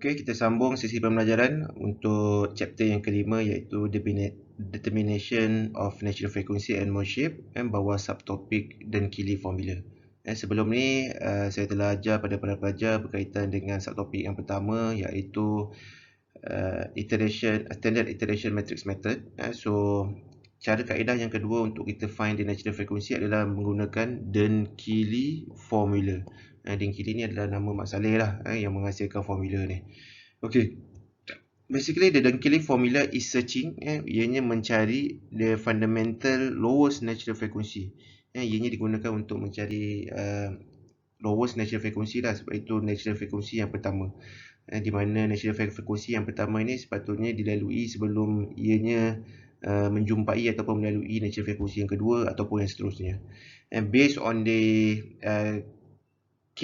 Okey, kita sambung sesi pembelajaran untuk chapter yang kelima iaitu Determination of Natural Frequency and Mode Shape bawah subtopik Dirichlet Formula. Sebelum ni saya telah ajar pada para pelajar berkaitan dengan subtopik yang pertama iaitu standard iteration matrix method. So cara kaedah yang kedua untuk kita find the natural frequency adalah menggunakan Dirichlet Formula. Dirichlet ni adalah nama Mak Saleh lah yang menghasilkan formula ni. Okay, basically the Dirichlet formula is searching, ianya mencari the fundamental lowest natural frequency. Ianya digunakan untuk mencari lowest natural frequency lah, sebab itu natural frequency yang pertama. Di mana natural frequency yang pertama ini sepatutnya dilalui sebelum ianya menjumpai ataupun melalui natural frequency yang kedua ataupun yang seterusnya. And based on the K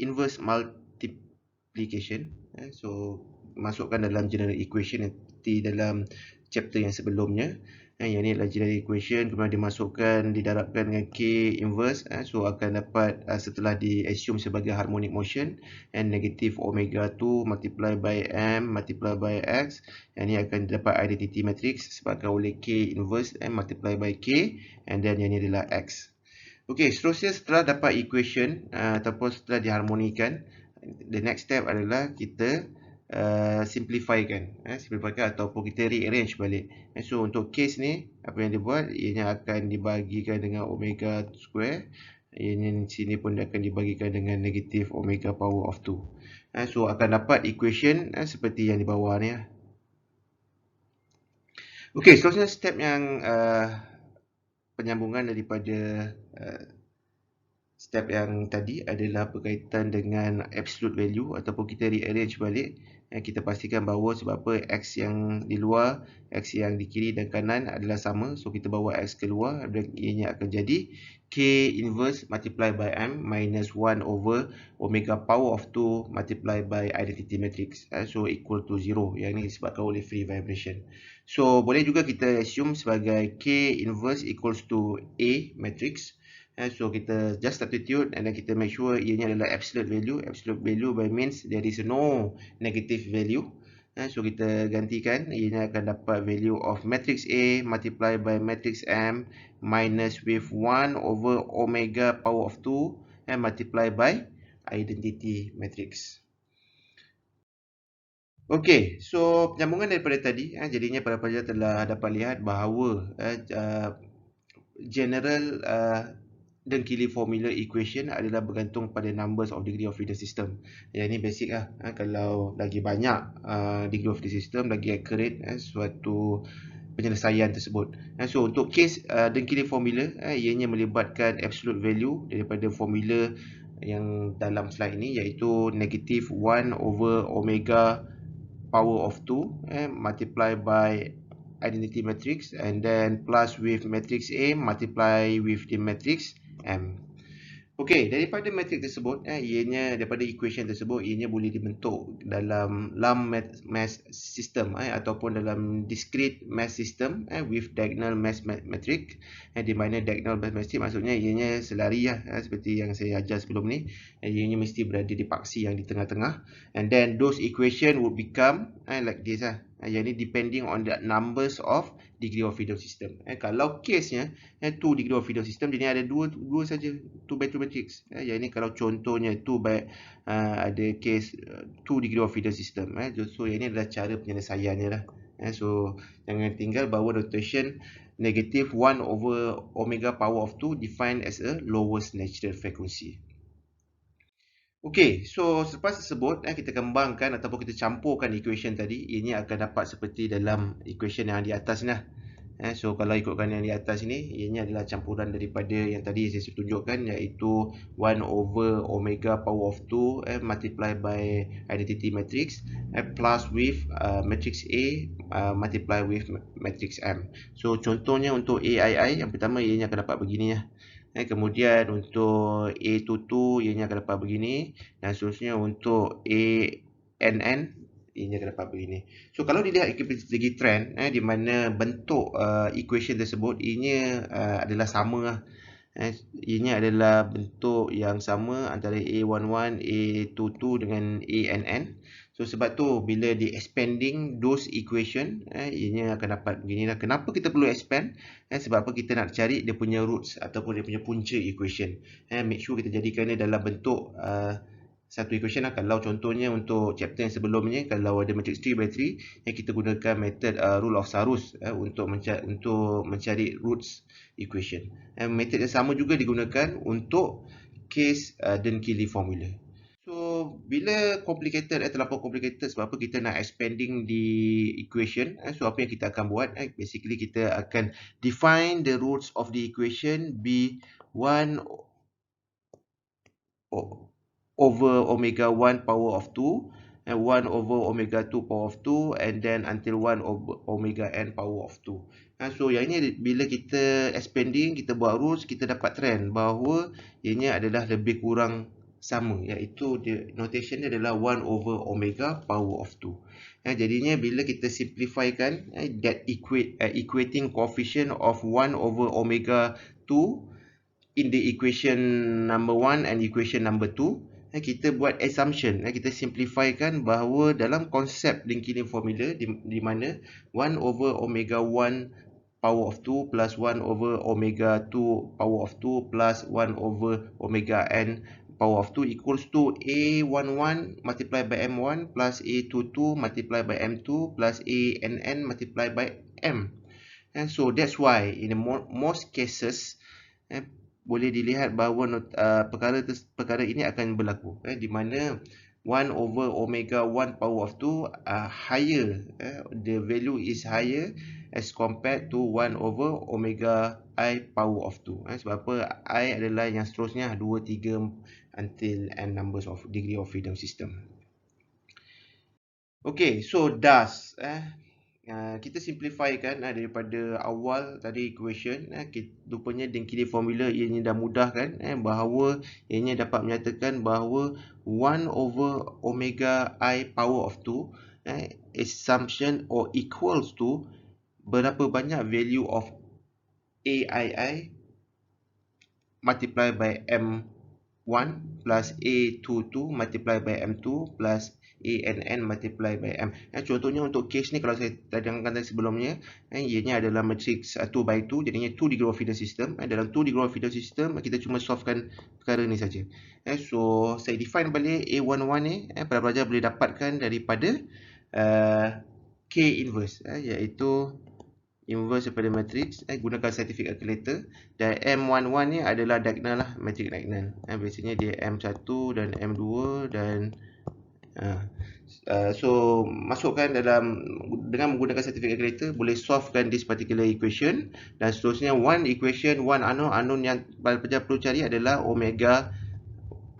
inverse multiplication, so masukkan dalam general equation nanti dalam chapter yang sebelumnya. Yang ni adalah general equation, kemudian dimasukkan, didarabkan dengan K inverse, so akan dapat setelah di assume sebagai harmonic motion, and negative omega 2 multiply by M multiply by X, yang ni akan dapat identity matrix sebabkan oleh K inverse multiply by K, and then yang ni adalah X. Okey, seterusnya setelah dapat equation ataupun setelah diharmonikan, the next step adalah kita simplifykan ataupun kita rearrange balik. So untuk case ni apa yang dia buat, ianya akan dibagikan dengan omega square, ianya sini pun akan dibagikan dengan negative omega power of 2. So akan dapat equation seperti yang di bawah ni. Okey, seterusnya step yang penyambungan daripada step yang tadi adalah berkaitan dengan absolute value ataupun kita rearrange balik. Kita pastikan bahawa sebab apa X yang di luar, X yang di kiri dan kanan adalah sama. So kita bawa X keluar dan ianya akan jadi K inverse multiply by M minus 1 over omega power of 2 multiply by identity matrix. So equal to 0. Yang ini disebabkan oleh free vibration. So boleh juga kita assume sebagai K inverse equals to A matrix. So kita just substitute and then kita make sure ianya adalah absolute value. Absolute value by means there is no negative value. So kita gantikan, ianya akan dapat value of matrix A multiply by matrix M minus with 1 over omega power of 2 and multiply by identity matrix. Okey, so penyambungan daripada tadi, jadinya para pelajar telah dapat lihat bahawa general Dirichlet formula equation adalah bergantung pada numbers of degree of freedom system. Yang ini basic lah. Kalau lagi banyak degree of freedom system, lagi accurate suatu penyelesaian tersebut. So untuk case Dirichlet formula, ianya melibatkan absolute value daripada formula yang dalam slide ini, iaitu negative 1 over omega power of 2 multiply by identity matrix and then plus with matrix A multiply with the matrix M. Okey, daripada matrix tersebut, ianya daripada equation tersebut, ianya boleh dibentuk dalam lump mass system ataupun dalam discrete mass system with diagonal mass matrix. Di mana diagonal mass matrix maksudnya ianya selari seperti yang saya ajar sebelum ni. Ianya mesti berada di paksi yang di tengah-tengah, and then those equation would become like this Yang ni depending on the numbers of degree of freedom system. Kalau case-nya 2 degree of freedom system, dia ni ada dua saja, 2 by 2 matrix. Yang ni kalau contohnya 2 by ada case 2 degree of freedom system. So yang ni adalah cara penyelesaiannya lah. So jangan tinggal bawa notation negative 1 over omega power of 2 defined as a lowest natural frequency. Okey, so selepas tersebut kita kembangkan ataupun kita campurkan equation tadi, ianya akan dapat seperti dalam equation yang di atas ni. So kalau ikutkan yang di atas ni, ianya adalah campuran daripada yang tadi saya tunjukkan, iaitu 1 over omega power of 2 multiply by identity matrix plus with matrix A multiply with matrix M. So contohnya untuk AII, yang pertama ianya akan dapat begini kemudian untuk A22 ianya akan dapat begini, dan seterusnya untuk ANN ianya akan dapat begini. So kalau dilihat segi trend di mana bentuk equation tersebut ianya adalah sama ianya adalah bentuk yang sama antara A11, A22 dengan ANN. So sebab tu bila di expanding those equation, ianya akan dapat beginilah. Kenapa kita perlu expand? Sebab apa? Kita nak cari dia punya roots ataupun dia punya punca equation. Make sure kita jadikan dia dalam bentuk satu equation lah. Kalau contohnya untuk chapter yang sebelumnya, kalau ada matrix 3 by 3, kita gunakan method rule of Sarus untuk mencari roots equation. Method yang sama juga digunakan untuk case Dirichlet formula. So, bila complicated, terlampau complicated, sebab apa kita nak expanding the equation. So, apa yang kita akan buat? Basically, kita akan define the roots of the equation be 1 over omega 1 power of 2, and 1 over omega 2 power of 2, and then until 1 over omega n power of 2. So, yang ini bila kita expanding, kita buat roots, kita dapat trend bahawa ianya adalah lebih kurang sama, iaitu notation dia adalah 1 over omega power of 2. Jadinya bila kita simplifykan that equating coefficient of 1 over omega 2 in the equation number 1 and equation number 2, kita buat assumption, kita simplifykan bahawa dalam konsep Dirichlet formula di mana 1 over omega 1 power of 2 plus 1 over omega 2 power of 2 plus 1 over omega n power of 2 equals to A11 multiplied by M1 plus A22 multiplied by M2 plus ANN multiplied by M. And so that's why in most cases boleh dilihat bahawa perkara ini akan berlaku di mana 1 over omega 1 power of 2 higher, the value is higher as compared to 1 over omega I power of 2. Sebab apa? I adalah yang seterusnya 2, 3 until n numbers of degree of freedom system. Okay, so thus kita simplifykan daripada awal tadi equation, rupanya Dirichlet formula ianya dah mudah kan, bahawa ianya dapat menyatakan bahawa 1 over omega I power of 2 assumption or equals to berapa banyak value of AII multiplied by M1 plus A22 multiplied by M2 plus ANN multiplied by M. Contohnya untuk case ni, kalau saya cadangkan tadi sebelumnya, ianya adalah matrix 2 by 2, jadinya 2 degree of freedom system. Dalam 2 degree of freedom system, kita cuma solvekan perkara ni saja. So, saya define balik A11 ni, para pelajar boleh dapatkan daripada K inverse, iaitu inverse daripada matrix, gunakan scientific calculator, dan M11 ni adalah diagonal lah, matrix diagonal. Biasanya dia M1 dan M2 dan so masukkan dalam dengan menggunakan scientific calculator, boleh solvekan this particular equation, dan seterusnya one equation, one unknown yang pelajar perlu cari adalah omega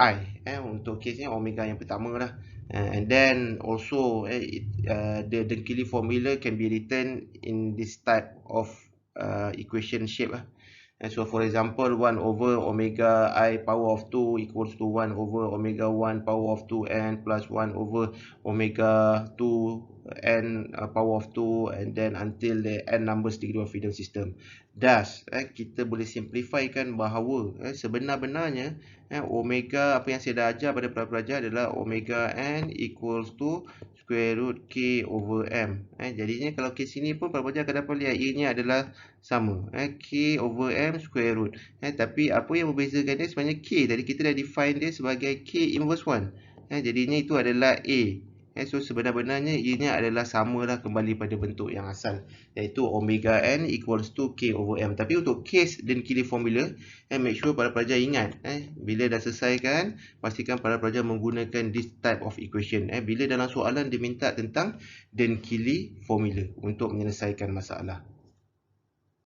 I. Untuk case ni omega yang pertama lah. And then also the Dirichlet formula can be written in this type of equation shape lah. So for example, 1 over omega I power of 2 equals to 1 over omega 1 power of 2n plus 1 over omega 2n power of 2, and then until the n numbers degree of freedom system. Thus, kita boleh simplifykan bahawa sebenar-benarnya omega, apa yang saya dah ajar pada para pelajar adalah omega n equals to square root k over m. Jadinya kalau case sini pun para pelajar akan dapat lihat ianya adalah sama, k over m square root. Tapi apa yang membezakan dia sebenarnya k tadi kita dah define dia sebagai k inverse 1. Jadinya itu adalah a. So sebenar-benarnya ianya adalah samalah kembali pada bentuk yang asal, iaitu omega n equals to k over m. Tapi untuk case Dirichlet formula, make sure para pelajar ingat, bila dah selesaikan, pastikan para pelajar menggunakan this type of equation. Bila dalam soalan diminta tentang Dirichlet formula untuk menyelesaikan masalah.